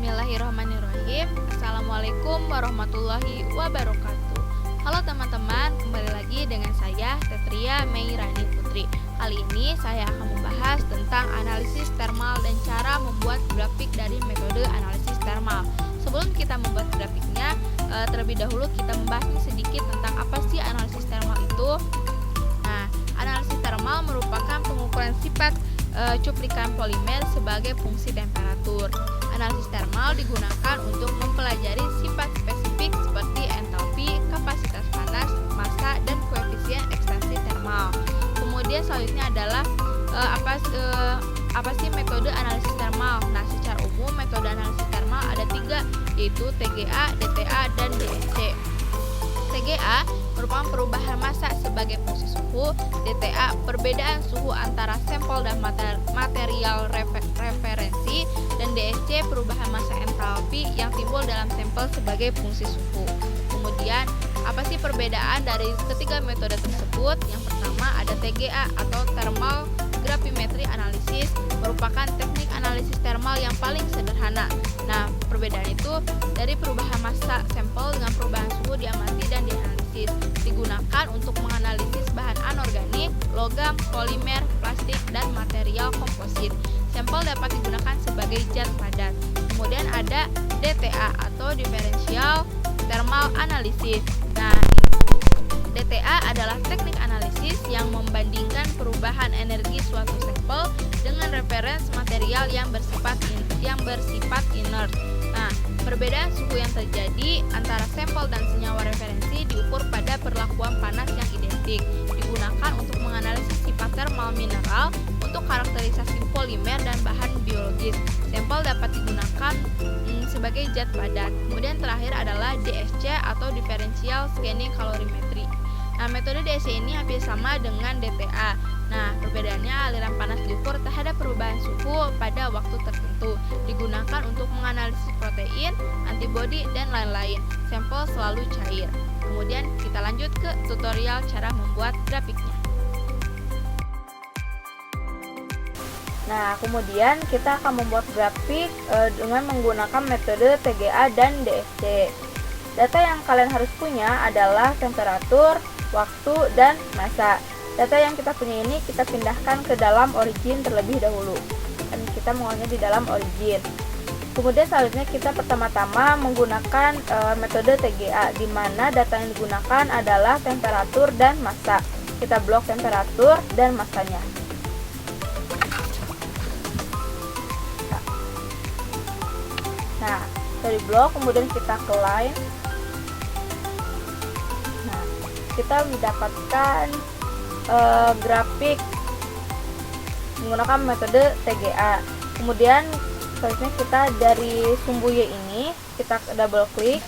Bismillahirrahmanirrahim. Assalamualaikum warahmatullahi wabarakatuh. Halo teman-teman, kembali lagi dengan saya Tetria Meirani Putri. Kali ini saya akan membahas tentang analisis thermal dan cara membuat grafik dari metode analisis thermal. Sebelum kita membuat grafiknya, terlebih dahulu kita membahas sedikit tentang apa sih analisis thermal itu. Nah, analisis thermal merupakan pengukuran sifat cuplikan polimer sebagai fungsi temperatur. Analisis thermal digunakan untuk mempelajari sifat spesifik seperti entalpi, kapasitas panas, massa, dan koefisien ekstensi thermal. Kemudian selanjutnya adalah apa sih metode analisis thermal? Nah, secara umum metode analisis thermal ada 3, yaitu TGA, DTA, dan DSC. TGA merupakan perubahan massa sebagai fungsi suhu, DTA perbedaan suhu antara sampel dan material referensi, dan DSC perubahan massa entalpi yang timbul dalam sampel sebagai fungsi suhu. Kemudian, apa sih perbedaan dari ketiga metode tersebut? Yang pertama ada TGA atau Thermal Gravimetry Analysis, merupakan teknik analisis thermal yang paling sederhana. Nah, perbedaan itu dari perubahan massa sampel dengan perubahan suhu diamati dan dianalisis. Digunakan untuk menganalisis bahan anorganik, logam, polimer, plastik, dan material komposit. Sampel dapat digunakan sebagai zat padat. Kemudian ada DTA atau Differential Thermal Analysis. Nah, DTA adalah teknik analisis yang membandingkan perubahan energi suatu sampel dengan referens material yang bersifat inert. Nah, perbedaan suhu yang terjadi antara sampel dan senyawa referensi diukur pada perlakuan panas yang identik. Digunakan untuk menganalisis sifat thermal mineral untuk karakterisasi polimer dan bahan biologis. Sampel dapat digunakan sebagai zat padat. Kemudian terakhir adalah DSC atau Differential Scanning Calorimetry. Nah, metode DSC ini hampir sama dengan DTA. Nah, perbedaannya aliran panas diukur terhadap perubahan suhu pada waktu tertentu. Digunakan untuk menganalisis protein, antibodi, dan lain-lain. Sampel selalu cair. Kemudian kita lanjut ke tutorial cara membuat grafiknya. Nah, kemudian kita akan membuat grafik dengan menggunakan metode TGA dan DSC. Data yang kalian harus punya adalah temperatur, waktu, dan massa. Data yang kita punya ini kita pindahkan ke dalam origin terlebih dahulu. Dan kita mengolah di dalam origin. Kemudian selanjutnya kita pertama-tama menggunakan metode TGA, di mana data yang digunakan adalah temperatur dan massa. Kita blok temperatur dan massanya. Nah, dari blok kemudian kita ke line. Nah, kita mendapatkan grafik menggunakan metode TGA. Kemudian selanjutnya kita dari sumbu Y ini kita double klik.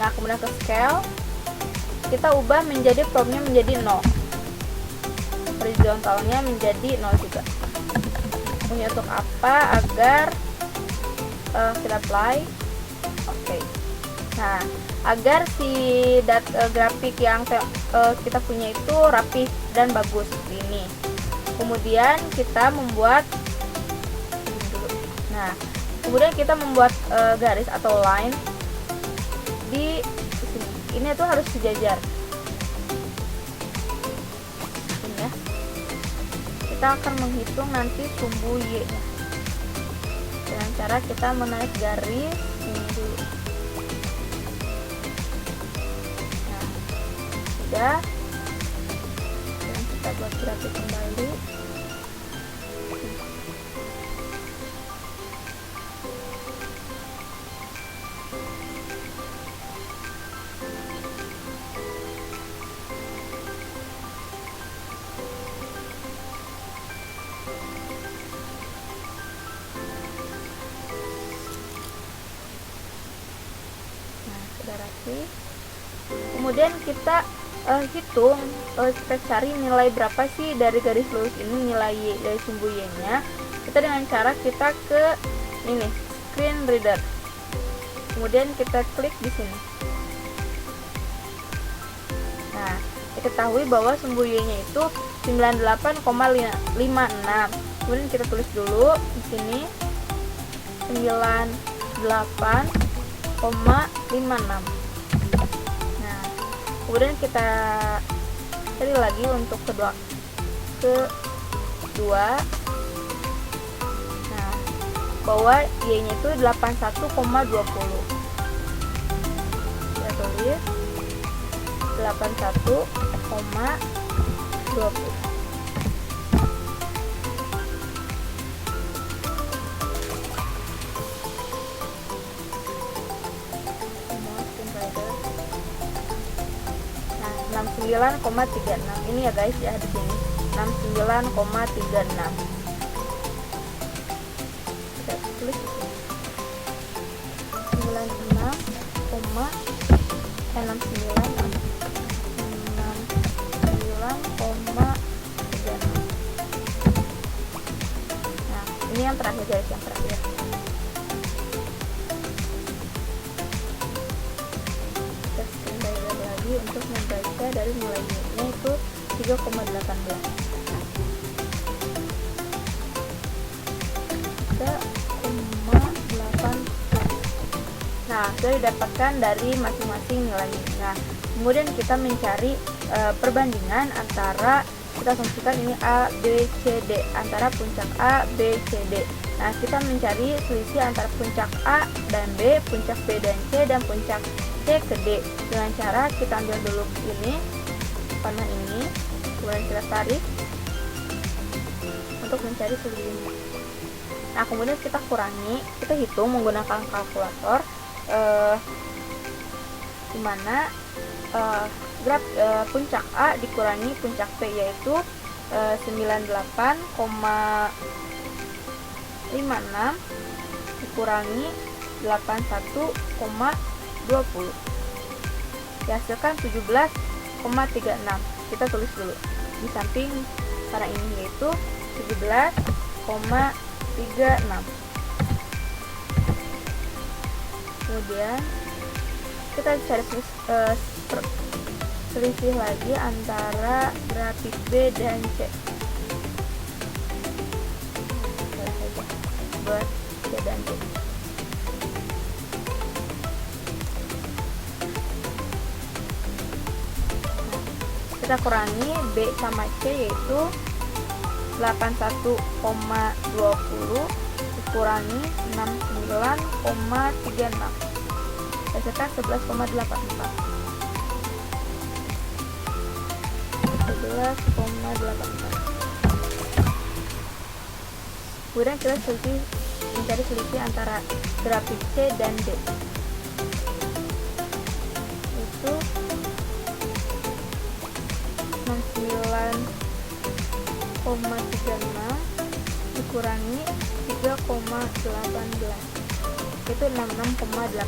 Nah, kemudian ke scale, kita ubah menjadi probe-nya menjadi 0, horizontalnya menjadi 0 juga. Punya untuk apa? Agar kita apply. Oke. Nah, agar si grafik yang kita punya itu rapi dan bagus seperti ini. Kemudian kita membuat garis atau line di sini. Ini tuh harus sejajar. Ini ya. Kita akan menghitung nanti sumbu Y-nya. Dengan cara kita menarik garis ini dulu. Nah, sudah. Dan kita buat grafik kembali. Rapi. Kemudian kita hitung, kita cari nilai berapa sih dari garis lurus ini, nilai Y dari sumbu Y nya. Kita dengan cara kita ke ini screen reader, kemudian kita klik di sini. Nah, diketahui bahwa sumbu Y nya itu 98,56. Kemudian kita tulis dulu di sini 98,56. Nah, kemudian kita cari lagi untuk kedua. Nah, bahwa Y-nya itu 81,20. Kita tulis 81,20. Nah, 69,36 ini ya guys ya, di sini 69,36. Kita tulis di sini 69,36. Nah, ini yang terakhir guys, yang terakhir. Kita screen lagi untuk membaca dari mulai Y-nya itu 3,18. 3,8. Nah, sudah didapatkan dari masing-masing nilainya. Nah, kemudian kita mencari perbandingan antara, kita asumsikan ini A, B, C, D, antara puncak A, B, C, D. Nah, kita mencari selisih antara puncak A dan B, puncak B dan C, dan puncak C ke D. Dengan cara kita ambil dulu ini, panah ini, kemudian kita tarik untuk mencari selisihnya. Nah, kemudian kita kurangi, kita hitung menggunakan kalkulator, dimana puncak A dikurangi puncak B yaitu 98,56 dikurangi 81,20 dihasilkan 17,36. Kita tulis dulu di samping para ini, yaitu 17,36. Kemudian kita cari selisih lagi antara grafik B dan C. Buat C dan D. Kita kurangi B sama C, yaitu 81,20 dikurangi 69,36 hasilkan 11,84. 11,84. Kemudian kita mencari selisih antara grafik C dan D, itu 69,36 dikurangi 3,18 itu 66,18.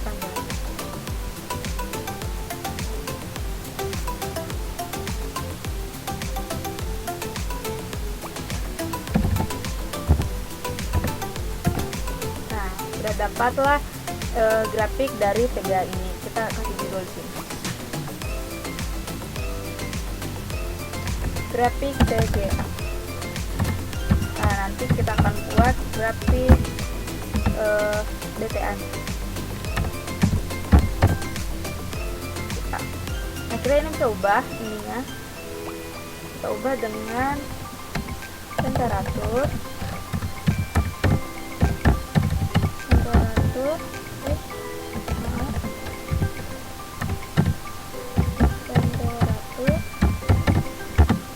Nah, sudah dapatlah grafik dari TGA ini. Kita kasih judul di sini. Grafik TGA. Nah, nanti kita akan buat grafik DTA. Nah, kita ini kita ubah ininya. Kita ubah dengan temperatur.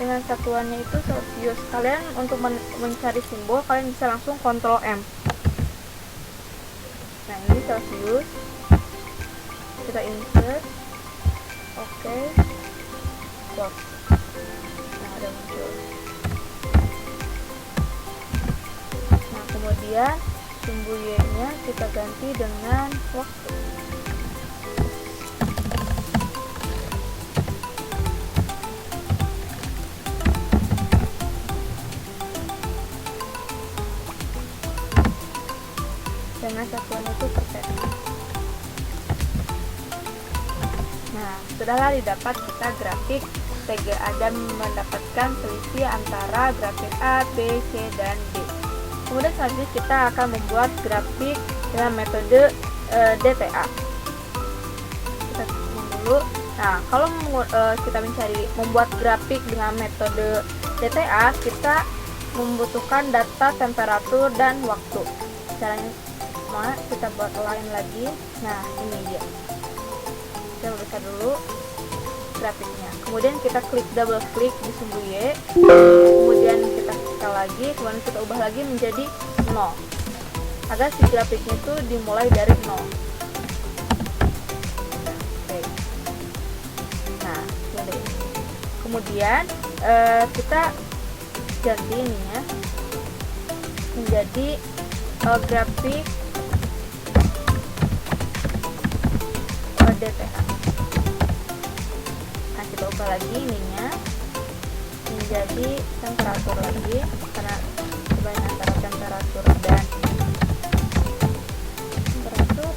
Dengan satuannya itu Celsius. Kalian untuk mencari simbol kalian bisa langsung Ctrl M. Nah, ini Celsius. Kita insert. Oke. Close. Nah, udah muncul. Nah, kemudian sumbu Y-nya kita ganti dengan waktu. Dengan satuan itu persen. Nah, sudahlah didapat kita grafik TGA dan mendapatkan selisih antara grafik A, B, C, dan D. Kemudian selanjutnya kita akan membuat grafik dengan metode DTA. Kita tunggu dulu. Nah, kalau kita membuat grafik dengan metode DTA, kita membutuhkan data temperatur dan waktu. Caranya kita buat lain lagi. Nah, ini dia. Kita buka dulu grafiknya. Kemudian kita double klik di sumbu Y. Kemudian kita klik lagi, kemudian kita ubah lagi menjadi 0. Agar si grafiknya itu dimulai dari 0. Oke. Nah, ini. Kemudian kita ganti ininya menjadi grafik DTA. Nah, kita ubah lagi ininya menjadi temperatur lagi, karena sebanyak antara temperatur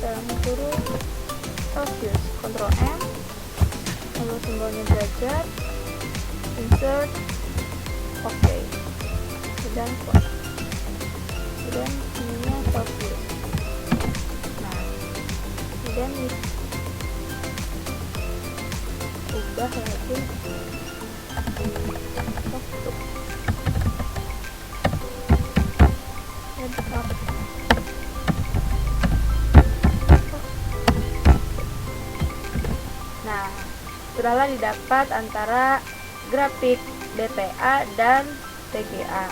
dalam kurung Celsius. Ctrl M, lalu simbolnya derajat, insert, oke, dan close. Kemudian ininya Celsius. Nah, kemudian ubah lagi waktu. Nah, sudahlah didapat antara grafik DTA dan TGA,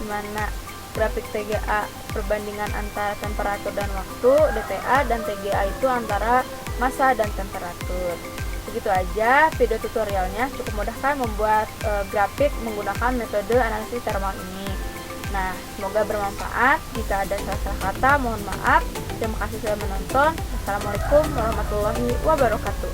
dimana grafik TGA perbandingan antara temperatur dan waktu, DTA dan TGA itu antara massa dan temperatur. Begitu aja video tutorialnya, cukup mudah kan membuat grafik menggunakan metode analisis thermal ini. Nah, semoga bermanfaat. Jika ada salah-salah kata, mohon maaf. Terima kasih sudah menonton. Assalamualaikum warahmatullahi wabarakatuh.